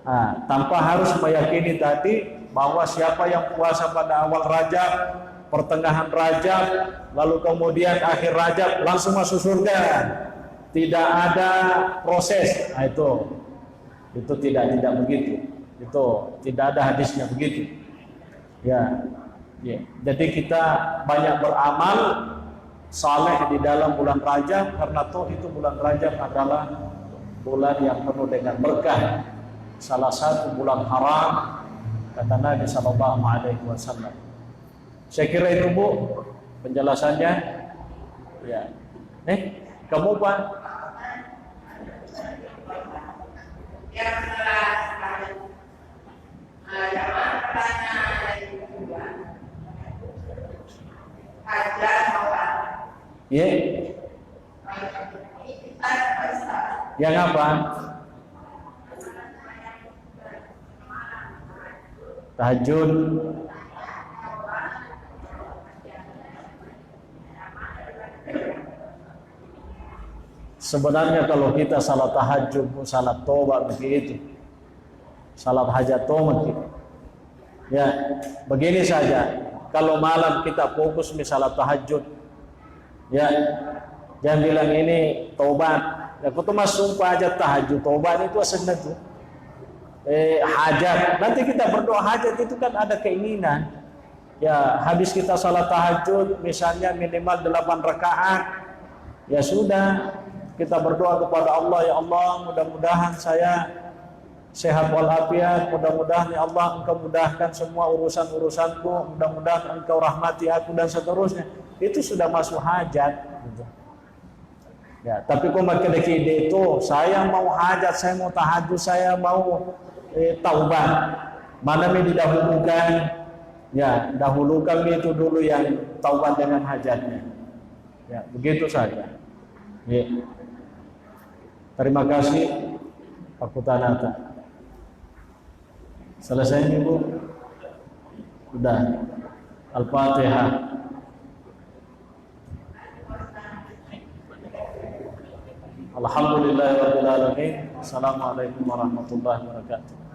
Nah, tanpa harus meyakini tadi bahwa siapa yang puasa pada awal Rajab, pertengahan Rajab, lalu kemudian akhir Rajab langsung masuk surga. Tidak ada proses. Nah, itu tidak begitu. Itu tidak ada hadisnya begitu. Ya. Jadi kita banyak beramal saleh di dalam bulan Rajab, karena toh itu bulan Rajab adalah bulan yang penuh dengan berkah. Salah satu bulan haram, kata Nabi sallallahu alaihi wasallam. Saya kira itu Bu penjelasannya. Ya. Kamu Pak?
Yang jamaah pertanyaan dari kedua, hajar mawar.
Iya. Yang apa? Tahajud. Sebenarnya kalau kita salat tahajud, salat tobat begitu, salat hajat tomat, ya begini saja. Kalau malam kita fokus misalnya tahajud, ya jangan bilang ini tobat. Ya aku tuh mas sumpah aja tahajud tobat itu asalnya tuh hajat. Nanti kita berdoa hajat itu kan ada keinginan. Ya habis kita salat tahajud misalnya minimal 8 rakaat, ya sudah. Kita berdoa kepada Allah, ya Allah mudah-mudahan saya sehat walafiat, mudah-mudahan ya Allah Engkau mudahkan semua urusan-urusanku, mudah-mudahan Engkau rahmati aku dan seterusnya. Itu sudah masuk hajat gitu. Ya, tapi kok makin ide itu, saya mau hajat, saya mau tahajud, saya mau taubat. Mana yang didahulukan? Ya, dahulukan itu dulu yang taubat dengan hajatnya. Ya, begitu saja. Ya. Terima kasih Pak Kutanata. Selesai nih Bu? Sudah. Al-Fatihah. Alhamdulillahirabbil alamin. Assalamualaikum warahmatullahi wabarakatuh.